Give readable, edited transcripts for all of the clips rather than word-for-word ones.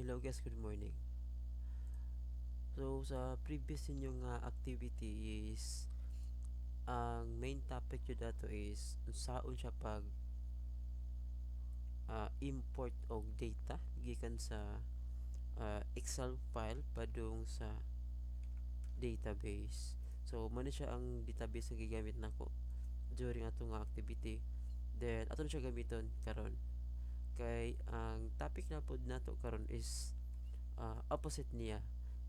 Hello guys, good morning. So sa previous ninyong activity is ang main topic nyo dato is saan siya pag import og data gikan sa Excel file padung sa database. So mano siya ang database nga gigamit nako during atong activity. Then ato na siya gamiton karon. Kay ang topic na pod nato karon is opposite niya.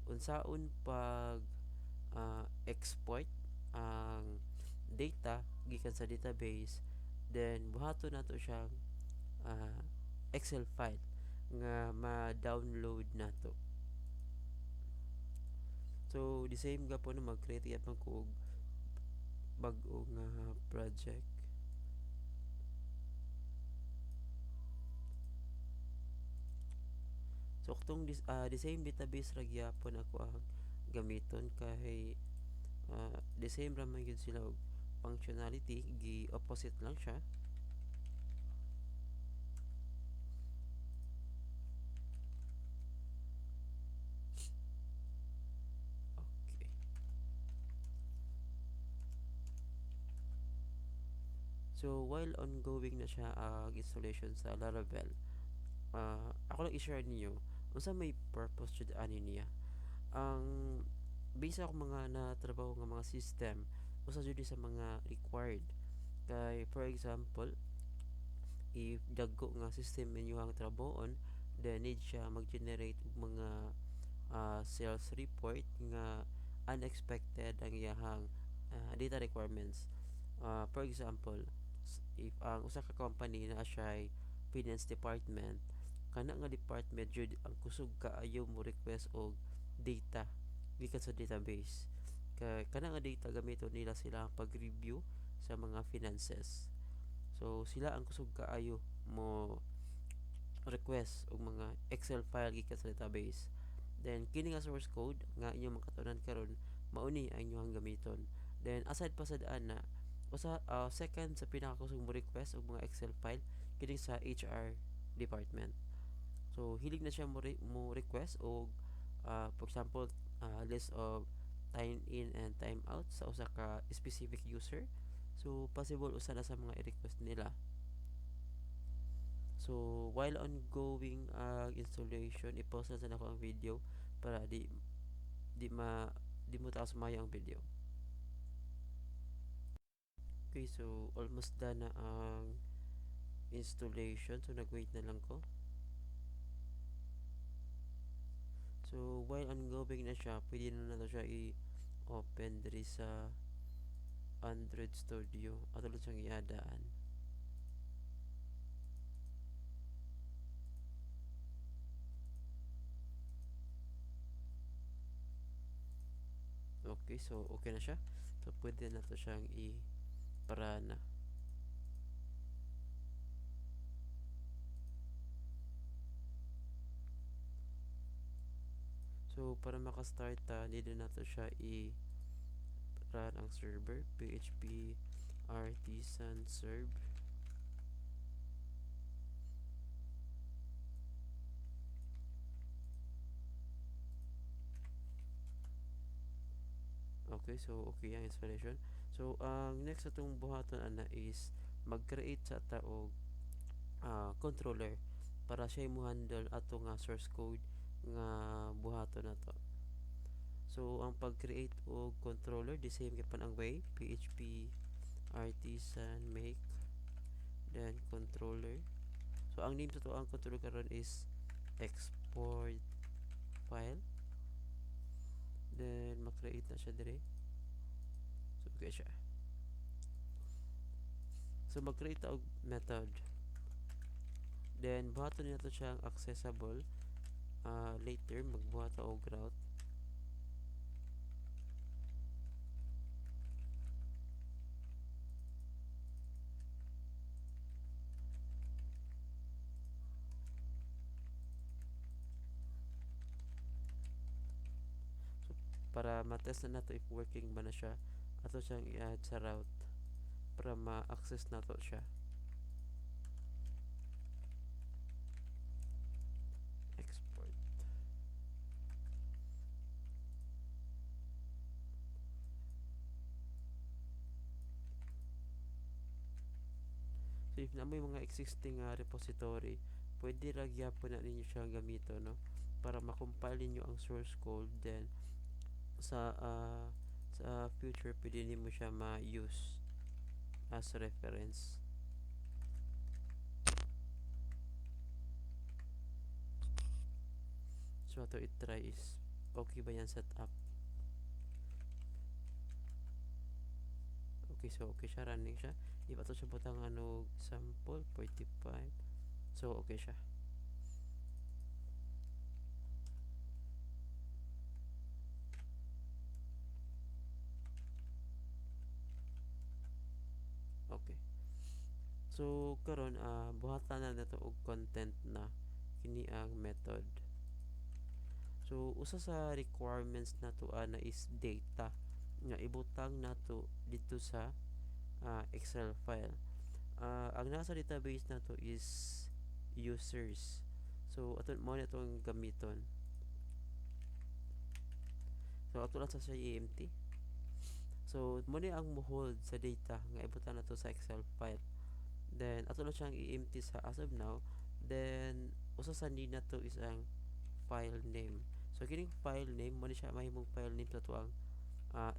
Unsaon pag export ang data gikan sa database, then buhaton nato siyang uh, Excel file nga ma-download nato. So the same gapon na mag-create yapon ko og bag-o nga project. So katong the same database ra gyapon ako ang gamiton kay the same ra man gyud sila og functionality, gi opposite lang siya. Okay. So while ongoing na siya ang installation sa Laravel, ako lang i-share niyo unsa may purpose jud ani niya. Ang base ako mga natrabaho nga mga system, usa jud sa mga required. Kay for example, if dagko nga system ninyo ang trabahoon, then need siya mag-generate og mga sales report nga unexpected ang iyahang data requirements. For example, if ang usa ka company na siya finance department, kana nga department jud ang kusog kaayo mo request og data gikan sa database. Kay kana nga data gamiton nila sila pag-review sa mga finances. So sila ang kusog kaayo mo request og mga Excel file gikan sa database. Then kini nga source code nga inyong makatunan karon mauni ang inyong gamiton. Then aside pa sa daan na second sa pinakakusog mo request og mga Excel file kini sa HR department. So hilig na siya mo request og for example list of time in and time out sa usa ka specific user. So possible usa na sa mga i-request nila. So while ongoing installation, i-pause na ako ang video para di ma di mo taas mayo ang video. Okay, so almost done na ang installation. So nag-wait na lang ko. So while ongoing na siya, pwede na nato siya i-open diri sa Android Studio. Ato lang siyang iadaan. Okay, so okay na siya. So pwede na to siyang para na. So para maka-start dito na to siya run ang server PHP artisan serve. Okay, so okay ang installation. So ang next atong buhaton ana is mag-create sa taog controller para siya mo handle ato nga source code nga buhaton nato. So ang pag-create og controller the same gyapon ang way PHP artisan make then controller. So ang name sa to ang controller karon is export file, then ma-create na siya dire. So okay siya. So mag-create og method, then buhaton nato siyang accessible. Later magbuhat og route. So para matest na nato if working ba na siya, ato siyang i-add sa route para ma-access nato siya. Export. if na may mga existing repository, pwede ra gyapon na ninyo siyang gamito, no, para makompile ninyo ang source code. Then sa future pwede nimo siya ma-use as reference. So ato i-try is okay ba yan setup. Okay, so okay siya, running siya. If ato siya butang sample 45, so okay siya. Okay, so karon buhatan na nato og content na kini ang method. So usa sa requirements nato na is data nga ibutang nato dito sa Excel file. Ang nasa database nato is users. So ato mo na itong gamiton. So ato lang sa empty. So mo ni ang hold sa data nga ibutang nato sa Excel file. Then ato lang siyang i-empty sa as of now. Then usa sa need nato is ang file name. So kining file name mo ni siya mahimong file name sa tuang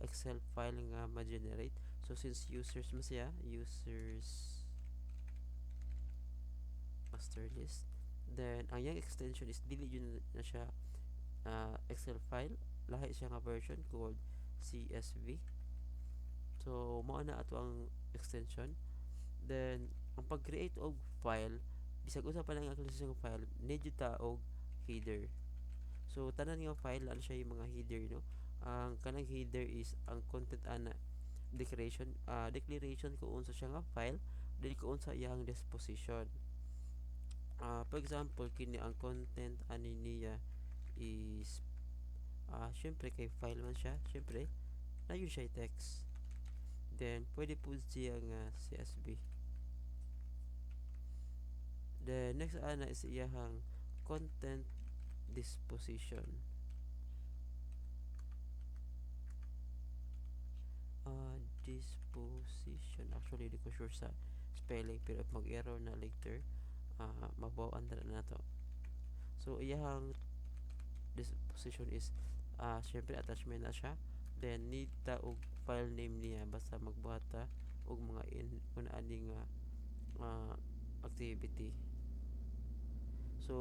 Excel file nga ma-generate. So since users mo siya, users master list, then ang yang extension is dili yun na siya Excel file, lahi siya nga version called CSV. So mao na ato ang extension. Then ang pag-create og file, bisag usa pa lang ang aktualisasyon ng file, need jud ta og header. So tanan nga file ano siya yung mga header, no. Ang kanang header is ang content ana declaration kung unsa siya nga file, dili kung unsa iyang disposition. For example, kini ang content ani niya is syempre kay file man siya, syempre na yun siya text. Then pwede po siya nga CSV. The next ana is iyang content disposition. Disposition, actually di ko sure sa spelling, pero mag error na later mabawan na to. So iyang disposition is syempre attachment na siya. Then need ta og file name niya, basta magbuhat ta og mga aning activity. So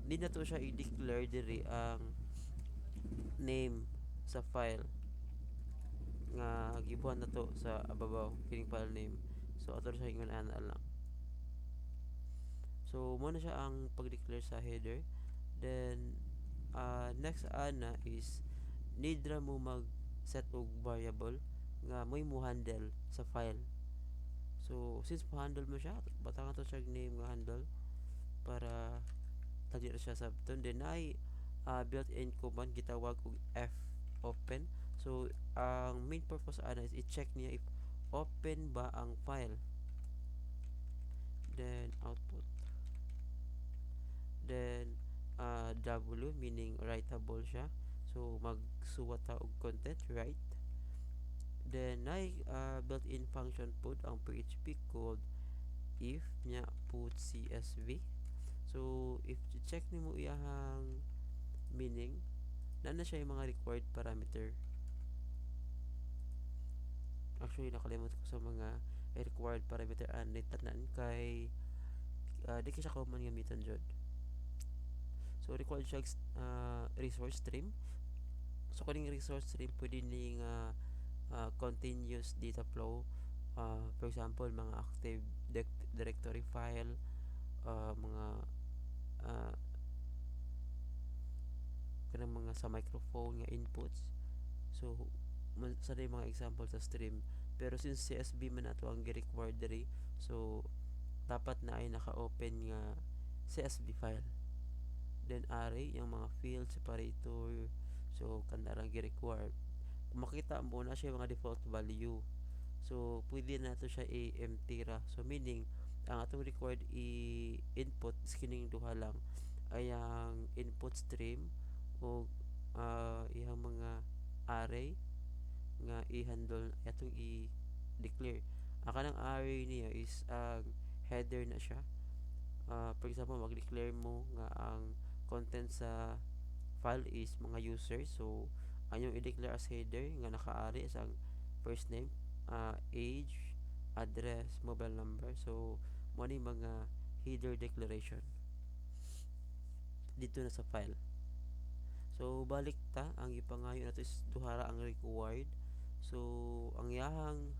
need na to siya i-declare diri ang name sa file nga gibuhat na to sa ababaw kining file name. So ato siya ingon ana lang. So mo na siya ang pag-declare sa header. Then next ana is need ra mo mag set og variable nga mo'y mo handle sa file. So since mo handle mo siya, batangan to siya name nga handle para tali ra siya sa button. Then ay built-in command gitawag og f open. So ang main purpose ana is i-check niya if open ba ang file. Then output. Then W meaning writable siya. So magsuwat ta og content, write. Then ay built-in function pod ang PHP called if nya put CSV. So if check nimo iyang meaning, na siya yung mga required parameter. Actually nakalimot ko sa mga required parameter ani tanan kay di ka siya common gamiton jud. So required siya resource stream. So kuning resource stream pwede ning continuous data flow, for example mga active directory file, mga kanang mga sa microphone nga inputs. So sa mga example sa stream, pero since CSV man ato ang gi-required diri, so dapat na ay naka-open nga CSV file. Then array yung mga field separator, so kandarang gi-required. Kung makita mo na siya mga default value, so pwede na to siya empty ra. So meaning ang atong required i-input is kining duha lang, ay ang input stream o iyang mga array nga i-handle atong i-declare. kanang array niya is ang header na siya. For example, mag-declare mo nga ang content sa file is mga user. So anyong i-declare as header nga nakaari sa first name, age, address, mobile number. So mo ni mga header declaration dito na sa file. So balik ta, ang ipangayo nato is duhara ang required. So ang yahang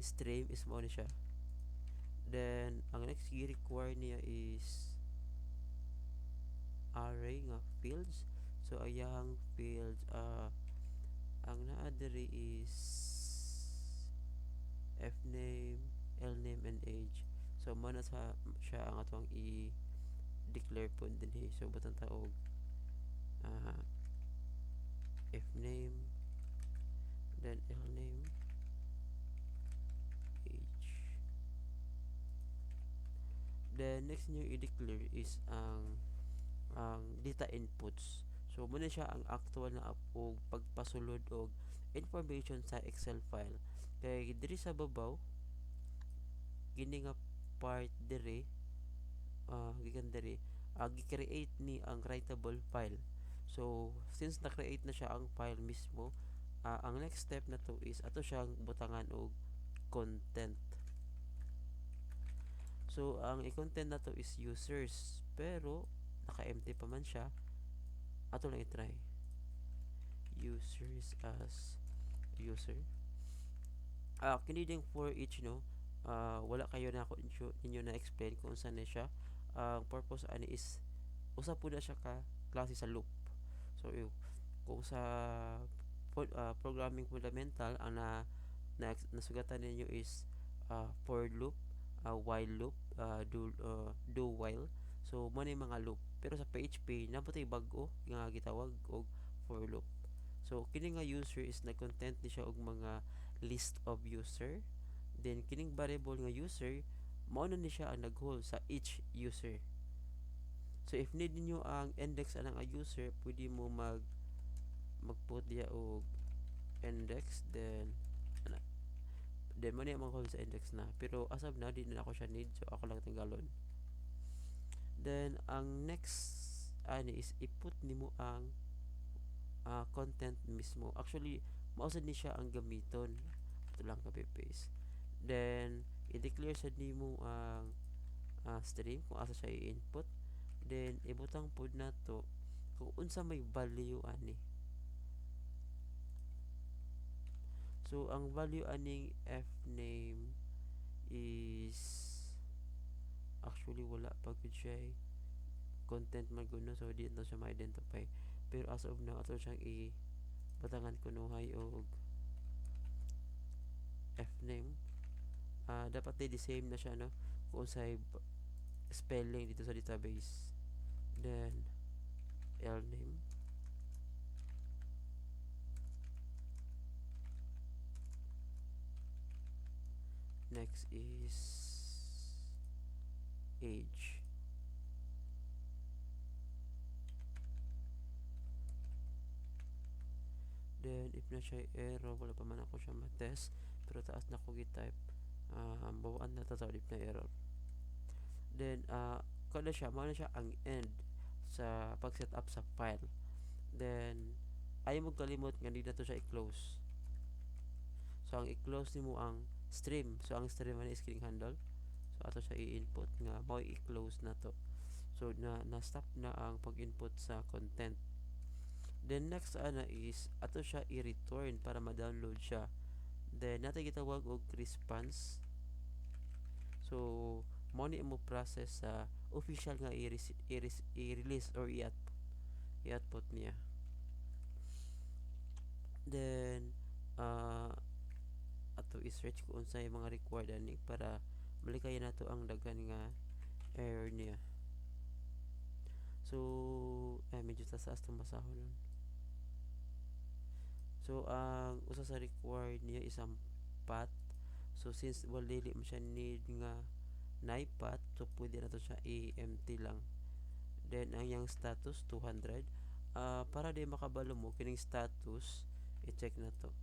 stream is mo ni siya. Then ang next i-require niya is array nga fields. So ayang fields, ang naa diri is fname, lname, and age. So mo na sa siya ang atong i-declare po dinhi. So butang taog uh, fname, then lname, age. Then next nyo i-declare is ang data inputs. So muna siya ang actual na og pagpasulod og information sa Excel file. Kay diri sa babaw kini nga part diri, gikan diri gi-create ni ang writable file. So since na-create na siya ang file mismo, ang next step na to is ato siyang butangan og content. So ang i-content na to is users, pero naka-empty pa man siya. Ato lang i-try users as user. Kini ding for each, no, wala kayo na ako ninyo na explain kung saan na siya. Ang purpose ani is usa po na siya ka klase sa loop. So kung sa programming fundamental ang nasugatan ninyo is for loop, while loop, do while. So mo na mga loop, pero sa PHP naputay bag-o nga gitawag og for loop. So kini nga user is nag-content ni siya og mga list of user. Then kining variable nga user mao na ni siya ang nag-hold sa each user. So if need niyo ang index anang a user, pwede mo magput diya og index, then mo na yung hold sa index na. Pero as of now di na ako siya need, so ako lang tinggalon. Then ang next ani is iput nimo ang content mismo. Actually mausad ni siya ang gamiton. Ito lang copy-paste. Then i-declare sa nimo ang stream kung asa siya i-input. Then ibutang pod na to kung unsa may value ani. So ang value aning fname is actually wala pa gud siya content man gud, no? So di na siya ma-identify. Pero as of now ato siyang batangan kunuhay og fname. Dapat di same na siya, no, kung sa spelling dito sa database. Then lname, next is age. Then if na siya error, wala pa man ako siya matest, pero taas na ko gi-type, bawaan na tataw if na error. Then kada siya mao na siya ang end sa pag-set up sa file. Then ayaw mo kalimot nga di na to siya i-close. So ang i-close nimo ang stream. So ang stream man is kining handle. So ato siya i-input nga mao i-close na to. So na-stop na ang pag-input sa content. Then next is ato siya i-return para ma-download siya. Then natin gitawag og response. So mo ni mo process sa official nga i-release or i-output niya. Then ato i-search kung unsa yung mga required ani para malikayan nato ang daghan nga error niya. So medyo taas itong masahon. So ang usa sa required niya isang path. So since dili mo siya need nga path, so pwede na to siya i-empty lang. Then ang yang status 200, para di makabalo mo kining status, i-check na to.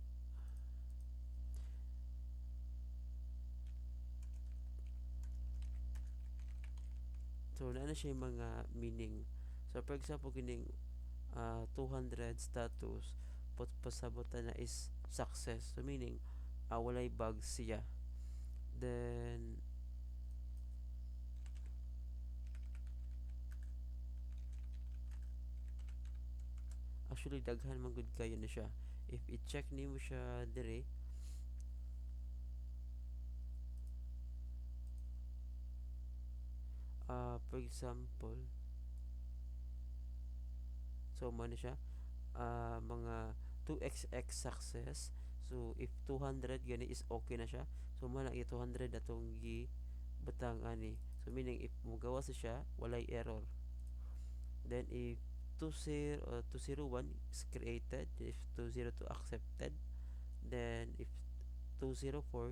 So naa na siya yung mga meaning. So for example kining 200 status put pasabutan na is success. So meaning walay bugs siya. Then actually daghan man gud kayo na siya. If i-check nimo siya dire, for example, so mo na siya mga 2xx success. So if 200 gani is okay na siya. So mo na 200 atong gi butang ani. So meaning if mugawa sa siya walay error. Then if 20 or 201 is created, if 202 accepted, then if 204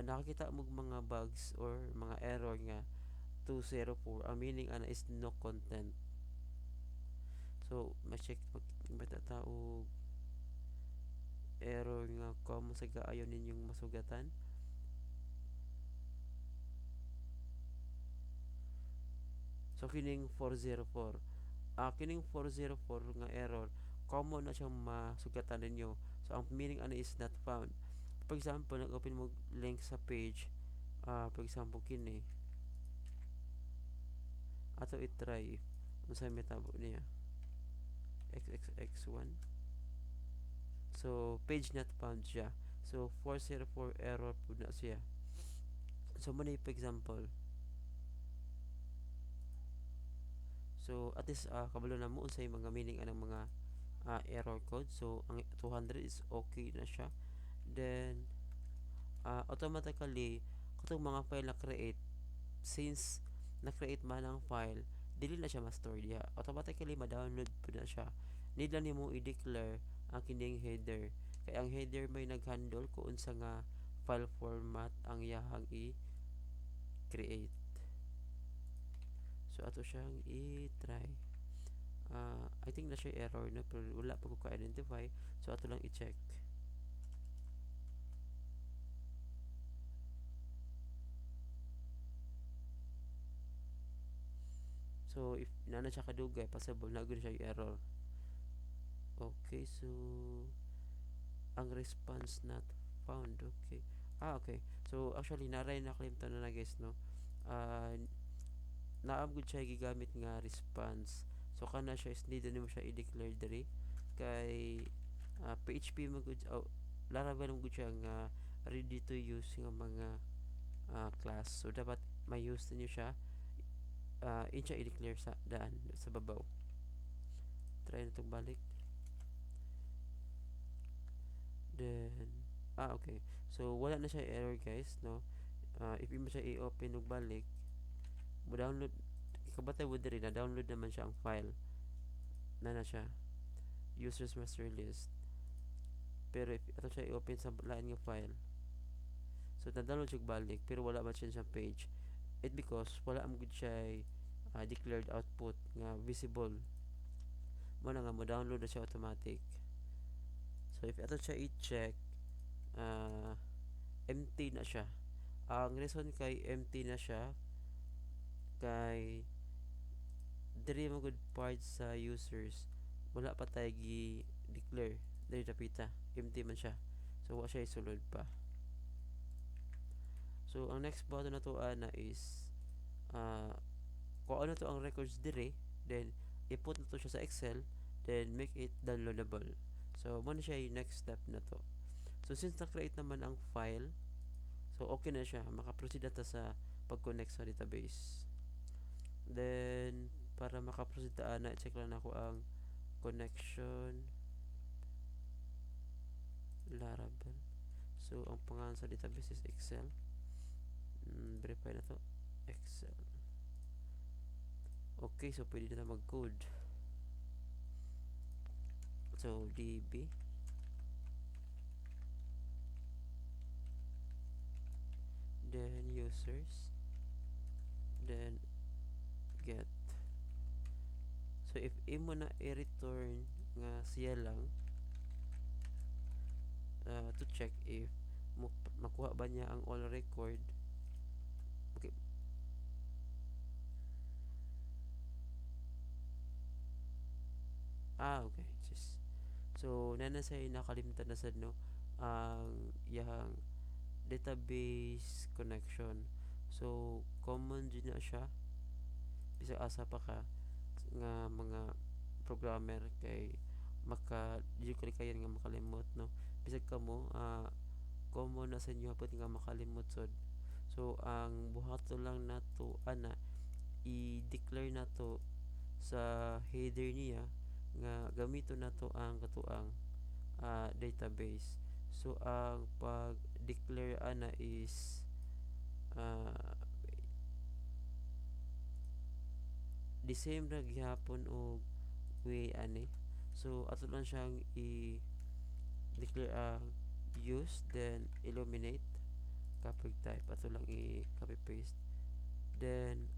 nakakita mo mga bugs or mga error nga 204 ang meaning ana is no content. So ma-check magtatao error nga kamo sa gaayon ninyong masugatan. So kining 404 kining 404 nga error common na siyang masugatan ninyo. So ang meaning ana is not found. For example nag-open mo link sa page, for example kini ato i-try unsa may tabo niya xxx1. So page not found siya. So 404 error pud na siya. So mo na for example. So at least kabalo na mo unsay mga meaning anang mga error code. So ang 200 is okay na siya. Then automatically katong mga file na create, since na-create man ang file, dili na siya ma-store diha. Automatically ma-download po na siya. Need lang nimo i-declare ang kining header. Kaya ang header may nag-handle kung unsa nga file format ang iyahang i-create. So ato siyang i-try. I think na siya error na pero wala pa ko ka-identify. So ato lang i-check. So if nana siya kadugay, possible na gud siya yung error. Okay, so ang response not found. Okay. Okay. So actually naray na claim to na guys no. Naam gud siya gigamit nga response. So kana siya is need nimo siya i-declare diri kay PHP mo gud Laravel mo gud siya nga ready to use nga mga class. So dapat may use niyo siya siya i-declare sa daan sa babaw. Try na itong balik. Then okay. So wala na siya error guys no. If mo siya i-open ug balik, mo download ikabatay mo diri na download naman siya ang file. Na siya users master list. Pero if ato siya i-open sa lain nga file, so na-download siya balik pero wala man siya sa page. It because wala am gud siya declared output nga visible. Mo na nga mo download na siya automatic. So if ato siya i-check, empty na siya. Ang reason kay empty na siya kay diri mo good part sa users wala pa tay gi declare diri dapita, empty man siya. So wa siya isulod pa. So ang next button na to ana is kung ano to ang records dire, then i-put na to siya sa Excel, then make it downloadable. So mo na siya yung next step na to. So since na-create naman ang file, so okay na siya, maka-proceed na ta sa pag-connect sa database. Then para maka-proceed ta na check lang ako ang connection Laravel. So ang pangalan sa database is Excel. Verify na to Excel. Okay, so pwede na mag-code. So db then users then get. So if imo na i-return nga siya lang to check if makuha ba niya ang all record. Okay. Okay, sis. So nanasay nakalimtan na sad no ang yang database connection. So common din na siya bisag asa pa ka nga mga programmer kay maka di ko kayan nga makalimot no bisag kamo common na sa inyo hapon nga makalimot sod. So ang buhaton lang nato ana i-declare nato sa header niya nga gamito nato ang katuang database. So ang pag-declare ana is uh, the same ra gihapon og way ani. So ato lang siyang i-declare ang use then illuminate copy type ato lang i-copy paste then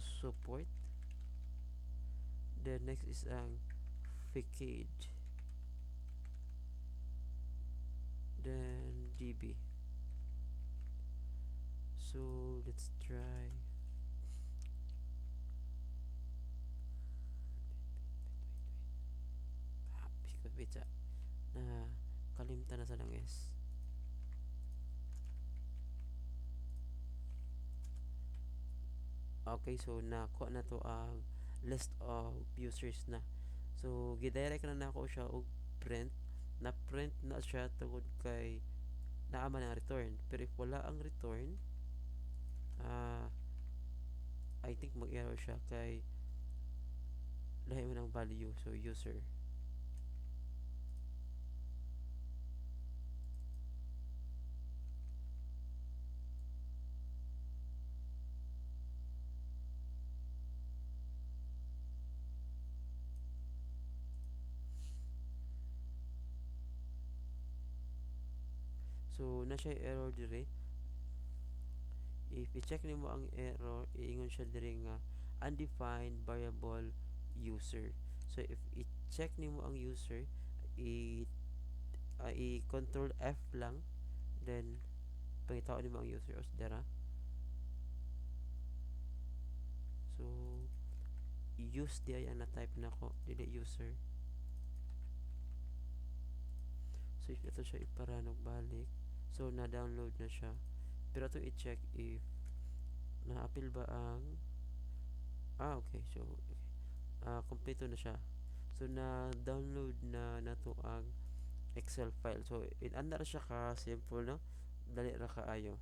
support then next is ang facade then db. So let's try wait sa na kalimtan na sa ng S. Okay, so nakuha na to ang list of users na. So gidirect na nako siya og print. Na print na siya tungod kay naama ng return. Pero if wala ang return, uh, I think mag-error siya kay lahi mo ng value. So user. So na siya error dire. If i-check nimo ang error, iingon siya dire nga undefined variable user. So if i-check nimo ang user, i-control F lang, then pangitaon nimo ang user os dara. So use di ay na type nako dili user. So if ito siya iparanog balik, so na-download na siya. Pero ito i-check if na-appeal ba ang okay, so kompleto na siya. So na-download na nato ang Excel file. So in-anda siya ka simple no. Dali ra kaayo.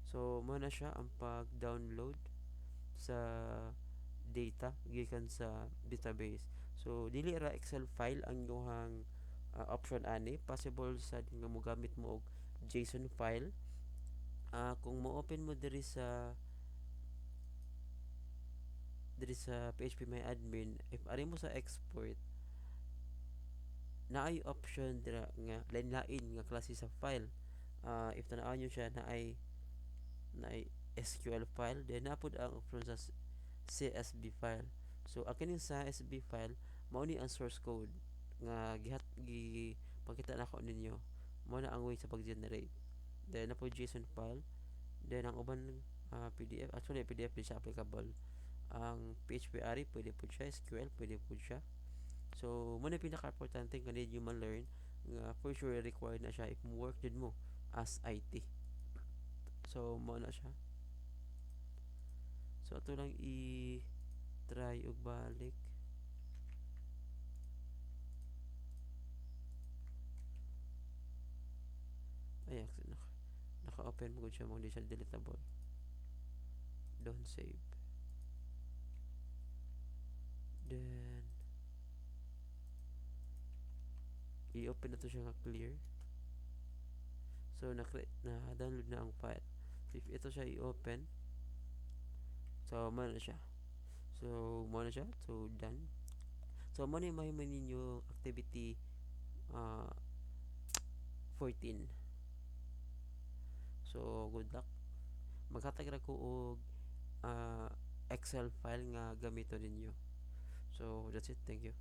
So mo na siya ang pag-download sa data gikan sa database. So dili ra Excel file ang iyohang option ani, possible sad nga mogamit mo og JSON file. Kung mo open mo diri sa PHP My Admin, if ari mo sa export, naay option dira nga lain-lain nga klase sa file. If tanaw nyo siya naay SQL file, then napod ang option sa CSV file. So ang kining sa CSV file mao ni ang source code nga pakita nako ninyo. Mao na ang way sa pag-generate. Then napod JSON file, then ang uban PDF, actually PDF di siya applicable. Ang PHP ARI pwede po siya, SQL pwede po siya. So mo na pinaka-importante nga need nyo ma-learn nga for sure required na siya if mo work din mo as IT. So mo na siya. So ato lang i-try og balik. Ay, naka-open mo gud siya mo, hindi siya deletable. Don't save. Then i-open na to siya nga clear. So na-download na ang file. So if ito siya i-open, so mo na siya. So mo na siya. So done. So mo na mahimo ninyo activity 14. So good luck. Maghatag ra ko og Excel file nga gamiton ninyo. So that's it. Thank you.